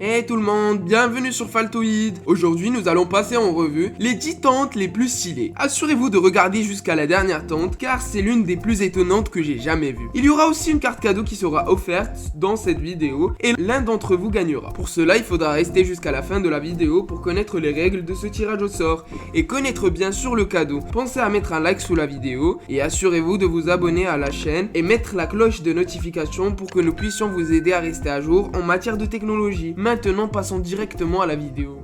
Hey tout le monde, bienvenue sur Faltoid. Aujourd'hui nous allons passer en revue les 10 tentes les plus stylées. Assurez-vous de regarder jusqu'à la dernière tente car c'est l'une des plus étonnantes que j'ai jamais vues. Il y aura aussi une carte cadeau qui sera offerte dans cette vidéo et l'un d'entre vous gagnera. Pour cela il faudra rester jusqu'à la fin de la vidéo pour connaître les règles de ce tirage au sort et connaître bien sûr le cadeau. Pensez à mettre un like sous la vidéo et assurez-vous de vous abonner à la chaîne et mettre la cloche de notification pour que nous puissions vous aider à rester à jour en matière de technologie. Maintenant, passons directement à la vidéo.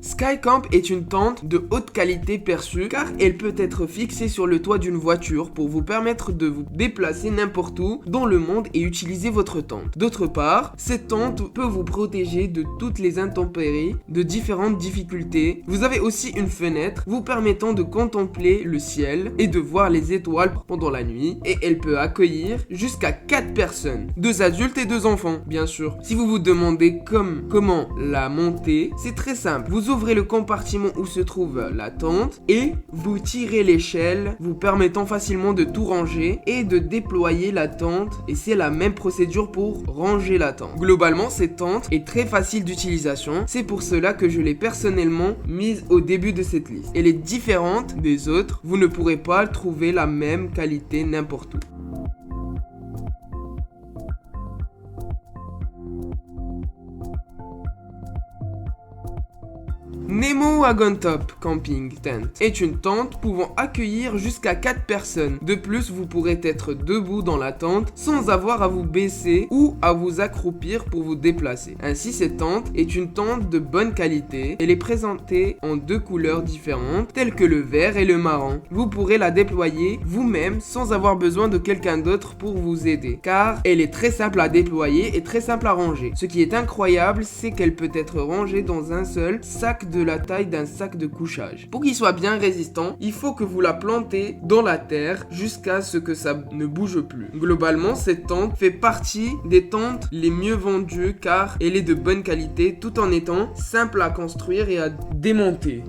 Skycamp est une tente de haute qualité perçue car elle peut être fixée sur le toit d'une voiture pour vous permettre de vous déplacer n'importe où dans le monde et utiliser votre tente. D'autre part, cette tente peut vous protéger de toutes les intempéries, de différentes difficultés. Vous avez aussi une fenêtre vous permettant de contempler le ciel et de voir les étoiles pendant la nuit et elle peut accueillir jusqu'à 4 personnes, 2 adultes et 2 enfants bien sûr. Si vous vous demandez comment la monter, c'est très simple. Vous ouvrez le compartiment où se trouve la tente et vous tirez l'échelle vous permettant facilement de tout ranger et de déployer la tente et c'est la même procédure pour ranger la tente. Globalement cette tente est très facile d'utilisation, c'est pour cela que je l'ai personnellement mise au début de cette liste. Elle est différente des autres, vous ne pourrez pas trouver la même qualité n'importe où. Nemo Wagontop Camping Tent est une tente pouvant accueillir jusqu'à 4 personnes. De plus, vous pourrez être debout dans la tente sans avoir à vous baisser ou à vous accroupir pour vous déplacer. Ainsi, cette tente est une tente de bonne qualité. Elle est présentée en 2 couleurs différentes, telles que le vert et le marron. Vous pourrez la déployer vous-même sans avoir besoin de quelqu'un d'autre pour vous aider, car elle est très simple à déployer et très simple à ranger. Ce qui est incroyable, c'est qu'elle peut être rangée dans un seul sac de la taille d'un sac de couchage. Pour qu'il soit bien résistant, il faut que vous la plantez dans la terre jusqu'à ce que ça ne bouge plus. Globalement, cette tente fait partie des tentes les mieux vendues car elle est de bonne qualité tout en étant simple à construire et à démonter.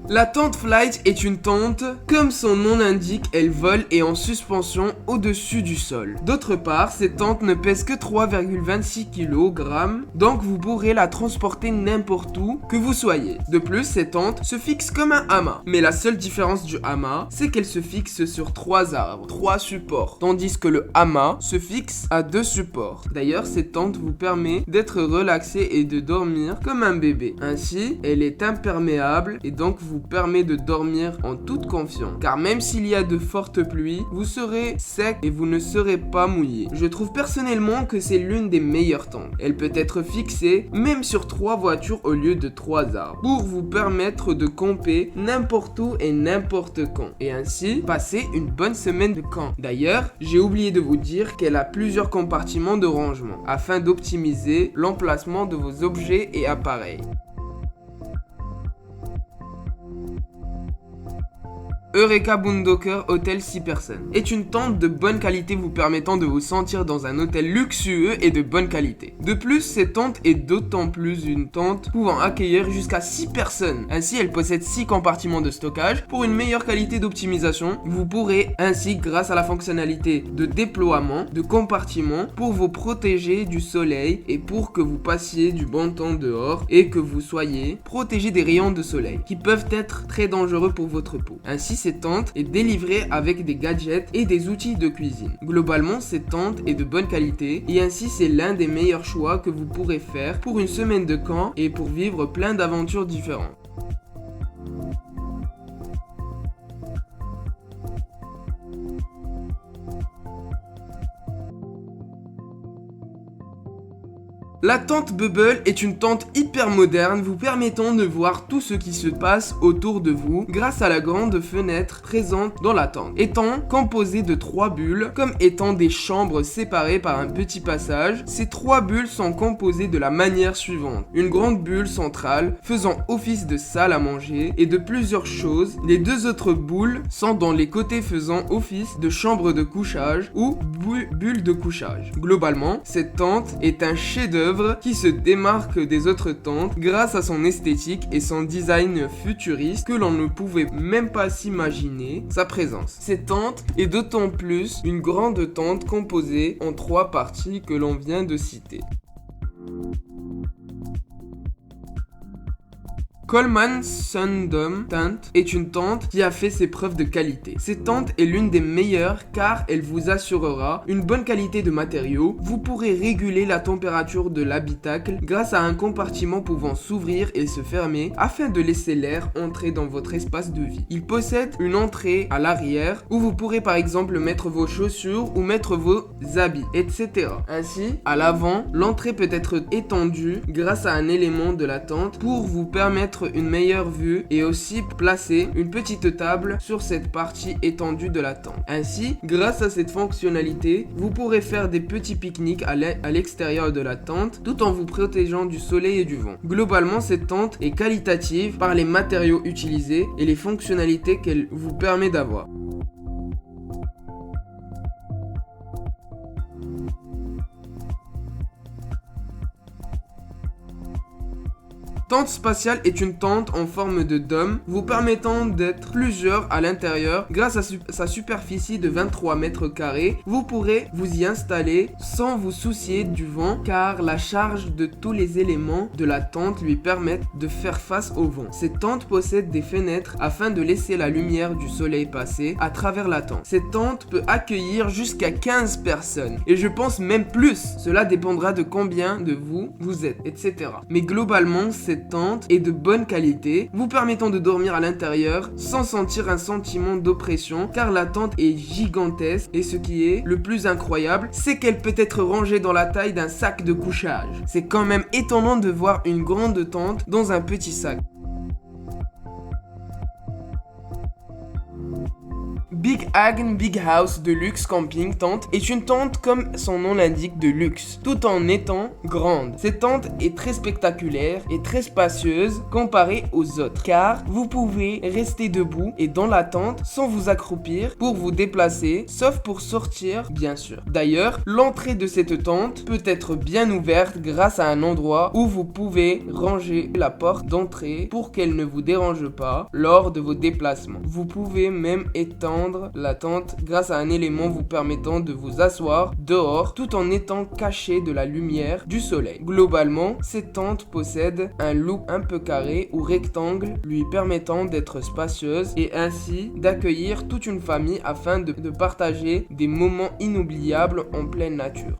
La tente Flight est une tente, comme son nom l'indique, elle vole et en suspension au-dessus du sol. D'autre part, cette tente ne pèse que 3,26 kg, donc vous pourrez la transporter n'importe où que vous soyez. De plus, cette tente se fixe comme un hamac. Mais la seule différence du hamac, c'est qu'elle se fixe sur 3 arbres, 3 supports, tandis que le hamac se fixe à 2 supports. D'ailleurs, cette tente vous permet d'être relaxé et de dormir comme un bébé. Ainsi, elle est imperméable et donc vous permet de dormir en toute confiance. Car même s'il y a de fortes pluies, vous serez sec et vous ne serez pas mouillé. Je trouve personnellement que c'est l'une des meilleures tentes. Elle peut être fixée même sur 3 voitures au lieu de 3 arbres pour vous permettre de camper n'importe où et n'importe quand. Et ainsi passer une bonne semaine de camp. D'ailleurs, j'ai oublié de vous dire qu'elle a plusieurs compartiments de rangement afin d'optimiser l'emplacement de vos objets et appareils. Eureka Boondocker Hotel 6 personnes est une tente de bonne qualité vous permettant de vous sentir dans un hôtel luxueux et de bonne qualité. De plus, cette tente est d'autant plus une tente pouvant accueillir jusqu'à 6 personnes. Ainsi, elle possède 6 compartiments de stockage pour une meilleure qualité d'optimisation. Vous pourrez ainsi, grâce à la fonctionnalité de déploiement de compartiments, pour vous protéger du soleil et pour que vous passiez du bon temps dehors et que vous soyez protégé des rayons de soleil qui peuvent être très dangereux pour votre peau. Ainsi, cette tente est délivrée avec des gadgets et des outils de cuisine. Globalement, cette tente est de bonne qualité et ainsi c'est l'un des meilleurs choix que vous pourrez faire pour une semaine de camp et pour vivre plein d'aventures différentes. La tente Bubble est une tente hyper moderne vous permettant de voir tout ce qui se passe autour de vous grâce à la grande fenêtre présente dans la tente. Étant composée de 3 bulles, comme étant des chambres séparées par un petit passage, ces 3 bulles sont composées de la manière suivante. Une grande bulle centrale faisant office de salle à manger et de plusieurs choses. Les 2 autres boules sont dans les côtés faisant office de chambre de couchage ou bulle de couchage. Globalement, cette tente est un chef-d'œuvre qui se démarque des autres tentes grâce à son esthétique et son design futuriste que l'on ne pouvait même pas s'imaginer sa présence. Cette tente est d'autant plus une grande tente composée en 3 parties que l'on vient de citer. Coleman Sundom Tent est une tente qui a fait ses preuves de qualité. Cette tente est l'une des meilleures car elle vous assurera une bonne qualité de matériaux. Vous pourrez réguler la température de l'habitacle grâce à un compartiment pouvant s'ouvrir et se fermer afin de laisser l'air entrer dans votre espace de vie. Il possède une entrée à l'arrière où vous pourrez par exemple mettre vos chaussures ou mettre vos habits, etc. Ainsi, à l'avant, l'entrée peut être étendue grâce à un élément de la tente pour vous permettre une meilleure vue et aussi placer une petite table sur cette partie étendue de la tente. Ainsi, grâce à cette fonctionnalité, vous pourrez faire des petits pique-niques à l'extérieur de la tente tout en vous protégeant du soleil et du vent. Globalement, cette tente est qualitative par les matériaux utilisés et les fonctionnalités qu'elle vous permet d'avoir. Tente spatiale est une tente en forme de dôme, vous permettant d'être plusieurs à l'intérieur. Grâce à sa superficie de 23 mètres carrés, vous pourrez vous y installer sans vous soucier du vent car la charge de tous les éléments de la tente lui permettent de faire face au vent. Cette tente possède des fenêtres afin de laisser la lumière du soleil passer à travers la tente. Cette tente peut accueillir jusqu'à 15 personnes et je pense même plus. Cela dépendra de combien de vous êtes, etc. Mais globalement, cette tente est de bonne qualité, vous permettant de dormir à l'intérieur sans sentir un sentiment d'oppression car la tente est gigantesque et ce qui est le plus incroyable, c'est qu'elle peut être rangée dans la taille d'un sac de couchage. C'est quand même étonnant de voir une grande tente dans un petit sac. Big Hagen Big House de luxe camping tente est une tente comme son nom l'indique de luxe, tout en étant grande. Cette tente est très spectaculaire et très spacieuse comparée aux autres, car vous pouvez rester debout et dans la tente sans vous accroupir pour vous déplacer, sauf pour sortir bien sûr. D'ailleurs, l'entrée de cette tente peut être bien ouverte grâce à un endroit où vous pouvez ranger la porte d'entrée pour qu'elle ne vous dérange pas lors de vos déplacements. Vous pouvez même étendre la tente grâce à un élément vous permettant de vous asseoir dehors tout en étant caché de la lumière du soleil. Globalement, cette tente possède un look un peu carré ou rectangle lui permettant d'être spacieuse et ainsi d'accueillir toute une famille afin de partager des moments inoubliables en pleine nature.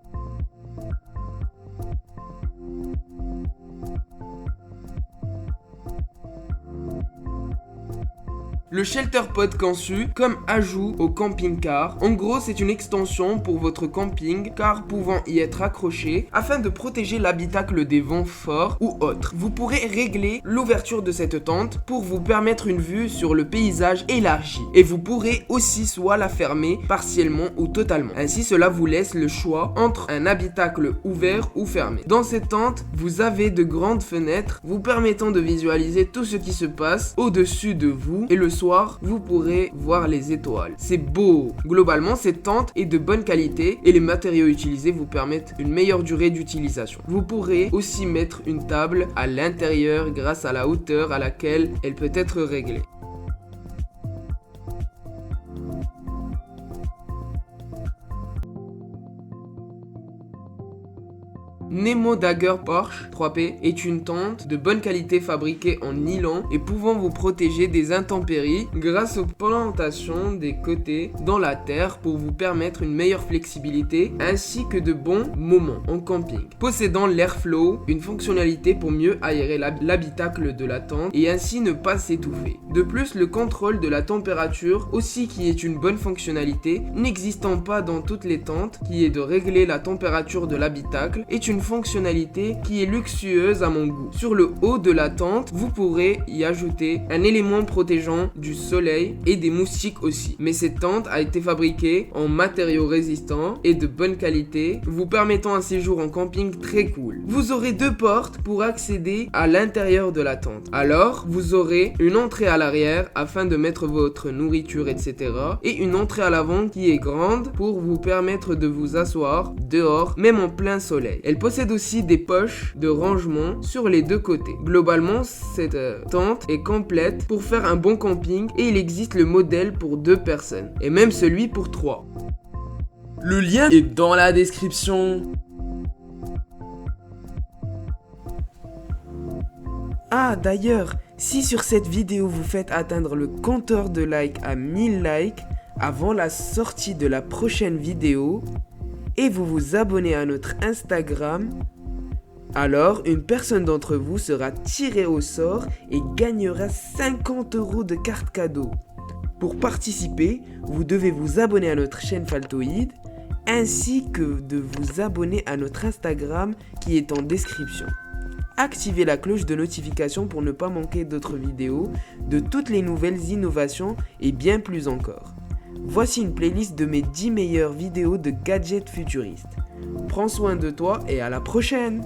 Le shelter pod conçu comme ajout au camping-car. En gros, c'est une extension pour votre camping-car pouvant y être accroché afin de protéger l'habitacle des vents forts ou autres. Vous pourrez régler l'ouverture de cette tente pour vous permettre une vue sur le paysage élargi. Et vous pourrez aussi soit la fermer partiellement ou totalement. Ainsi, cela vous laisse le choix entre un habitacle ouvert ou fermé. Dans cette tente, vous avez de grandes fenêtres vous permettant de visualiser tout ce qui se passe au-dessus de vous et le soir, vous pourrez voir les étoiles. C'est beau. Globalement, cette tente est de bonne qualité et les matériaux utilisés vous permettent une meilleure durée d'utilisation. Vous pourrez aussi mettre une table à l'intérieur grâce à la hauteur à laquelle elle peut être réglée. Nemo Dagger Porsche 3P est une tente de bonne qualité fabriquée en nylon et pouvant vous protéger des intempéries grâce aux plantations des côtés dans la terre pour vous permettre une meilleure flexibilité ainsi que de bons moments en camping. Possédant l'Airflow, une fonctionnalité pour mieux aérer l'habitacle de la tente et ainsi ne pas s'étouffer. De plus, le contrôle de la température aussi qui est une bonne fonctionnalité n'existant pas dans toutes les tentes qui est de régler la température de l'habitacle est une une fonctionnalité qui est luxueuse à mon goût. Sur le haut de la tente, vous pourrez y ajouter un élément protégeant du soleil et des moustiques aussi. Mais cette tente a été fabriquée en matériaux résistants et de bonne qualité, vous permettant un séjour en camping très cool. Vous aurez 2 portes pour accéder à l'intérieur de la tente. Alors, vous aurez une entrée à l'arrière afin de mettre votre nourriture, etc. et une entrée à l'avant qui est grande pour vous permettre de vous asseoir dehors, même en plein soleil. Elle possède aussi des poches de rangement sur les 2 côtés. Globalement, cette tente est complète pour faire un bon camping et il existe le modèle pour 2 personnes et même celui pour 3. Le lien est dans la description. Ah d'ailleurs, si sur cette vidéo vous faites atteindre le compteur de likes à 1000 likes avant la sortie de la prochaine vidéo et vous vous abonnez à notre Instagram, alors une personne d'entre vous sera tirée au sort et gagnera 50 € de carte cadeau. Pour participer, vous devez vous abonner à notre chaîne Faltoïd ainsi que de vous abonner à notre Instagram qui est en description. Activez la cloche de notification pour ne pas manquer d'autres vidéos, de toutes les nouvelles innovations et bien plus encore. Voici une playlist de mes 10 meilleures vidéos de gadgets futuristes. Prends soin de toi et à la prochaine!